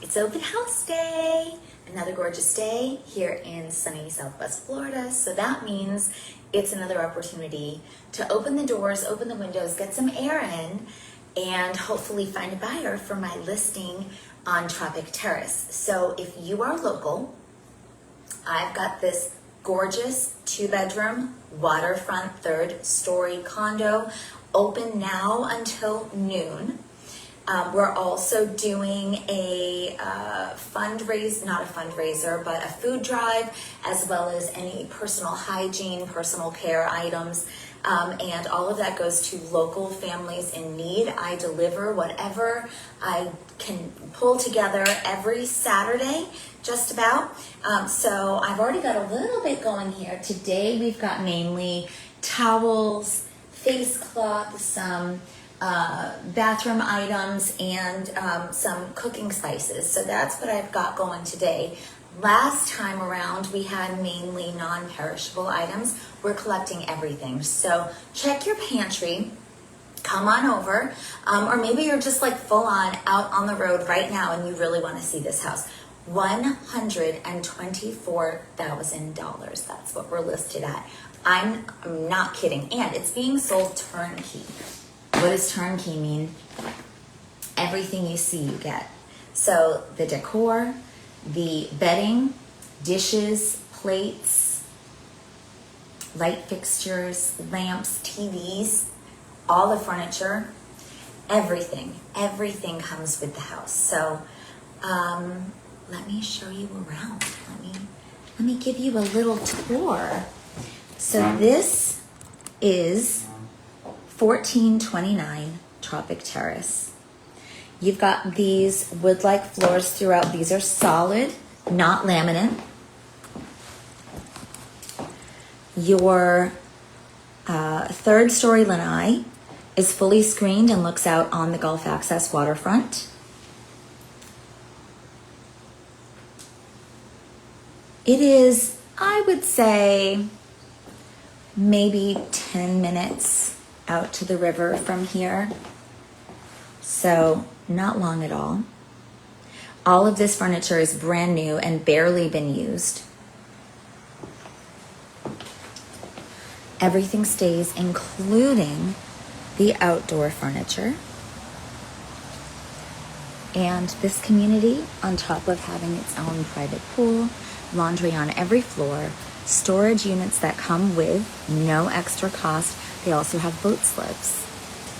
It's open house day, another gorgeous day here in sunny Southwest Florida. So that means it's another opportunity to open the doors, open the windows, get some air in, and hopefully find a buyer for my listing on Tropic Terrace. So if you are local, I've got this gorgeous 2-bedroom waterfront 3rd-story condo open now until noon. We're also doing a fundraiser, not a fundraiser, but a food drive, as well as any personal hygiene, personal care items. And all of that goes to local families in need. I deliver whatever I can pull together every Saturday, just about. So I've already got a little bit going here. Today we've got mainly towels, face cloth, some bathroom items, and some cooking spices. So that's what I've got going today. Last time around, we had mainly non-perishable items. We're collecting everything. So check your pantry, come on over, or maybe you're just like full on out on the road right now and you really want to see this house. $124,000. That's what we're listed at. I'm not kidding. And it's being sold turnkey. What does turnkey mean? Everything you see, you get. So the decor, the bedding, dishes, plates, light fixtures, lamps, TVs, all the furniture, everything comes with the house. So let me show you around. Let me give you a little tour. So this is 1429 Tropic Terrace. You've got these wood-like floors throughout. These are solid, not laminate. Your 3rd-story lanai is fully screened and looks out on the Gulf Access waterfront. It is, I would say, maybe 10 minutes out to the river from here. So not long at all. All of this furniture is brand new and barely been used. Everything stays, including the outdoor furniture. And this community, on top of having its own private pool, laundry on every floor, storage units that come with no extra cost. They also have boat slips.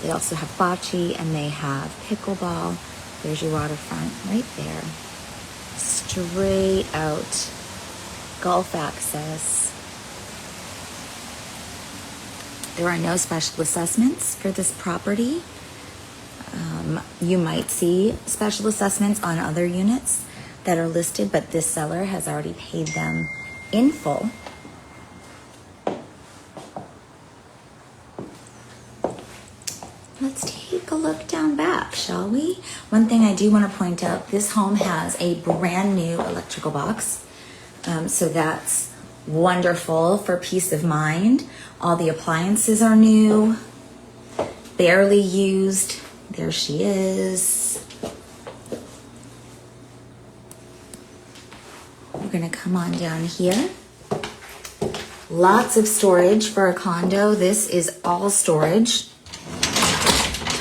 They also have bocce, and they have pickleball. There's your waterfront right there. Straight out Gulf access. There are no special assessments for this property. You might see special assessments on other units that are listed, but this seller has already paid them in full. Let's take a look down back, shall we? One thing I do want to point out, this home has a brand new electrical box. So that's wonderful for peace of mind. All the appliances are new, barely used. There she is. We're gonna come on down here. Lots of storage for a condo. This is all storage.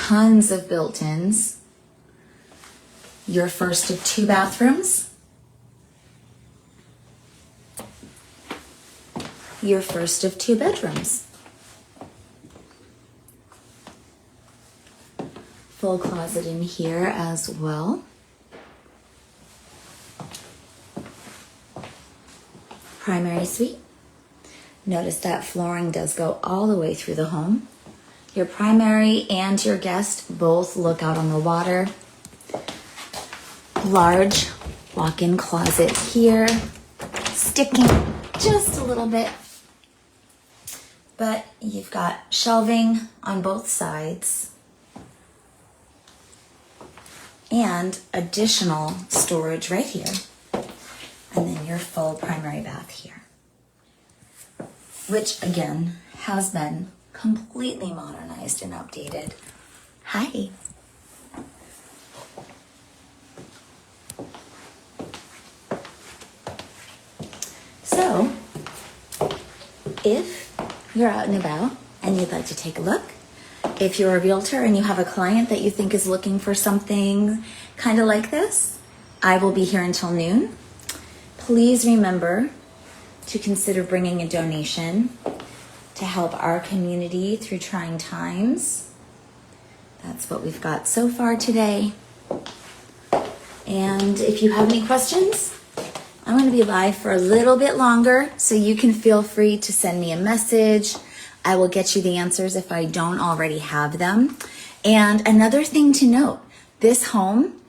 Tons of built-ins. Your first of 2 bathrooms. Your first of 2 bedrooms. Full closet in here as well. Primary suite. Notice that flooring does go all the way through the home. Your primary and your guest both look out on the water. Large walk-in closet here, sticking just a little bit. But you've got shelving on both sides and additional storage right here. And then your full primary bath here, which again has been completely modernized and updated. Hi. if you're out and about and you'd like to take a look, if you're a realtor and you have a client that you think is looking for something kind of like this, I will be here until noon. Please remember to consider bringing a donation to help our community through trying times. That's what we've got so far today. And if you have any questions, I'm going to be live for a little bit longer, so you can feel free to send me a message. I will get you the answers if I don't already have them. And another thing to note, this home,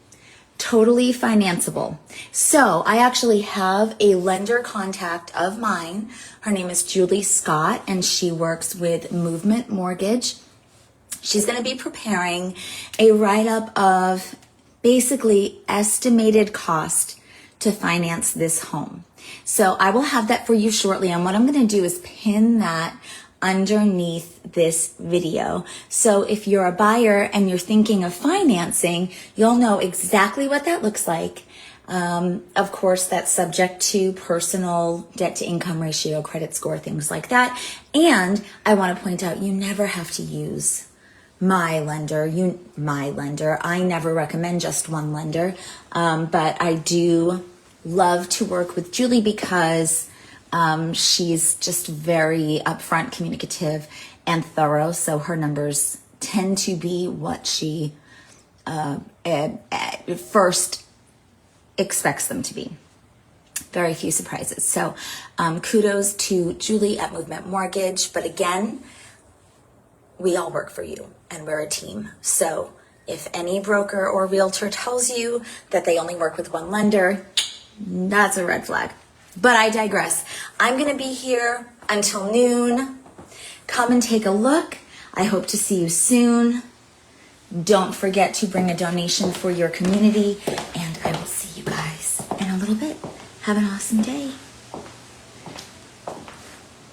totally financeable. So I actually have a lender contact of mine. Her name is Julie Scott, and she works with Movement Mortgage. She's going to be preparing a write-up of basically estimated cost to finance this home. So I will have that for you shortly. And what I'm going to do is pin that underneath this video. So if you're a buyer and you're thinking of financing, you'll know exactly what that looks like. Of course, that's subject to personal debt to income ratio, credit score, things like that. And I want to point out, you never have to use my lender. I never recommend just one lender. But I do love to work with Julie because she's just very upfront, communicative, and thorough. So her numbers tend to be what she at first expects them to be. Very few surprises. So kudos to Julie at Movement Mortgage. But again, we all work for you and we're a team. So if any broker or realtor tells you that they only work with one lender, that's a red flag. But I digress. I'm going to be here until noon. Come and take a look. I hope to see you soon. Don't forget to bring a donation for your community. And I will see you guys in a little bit. Have an awesome day.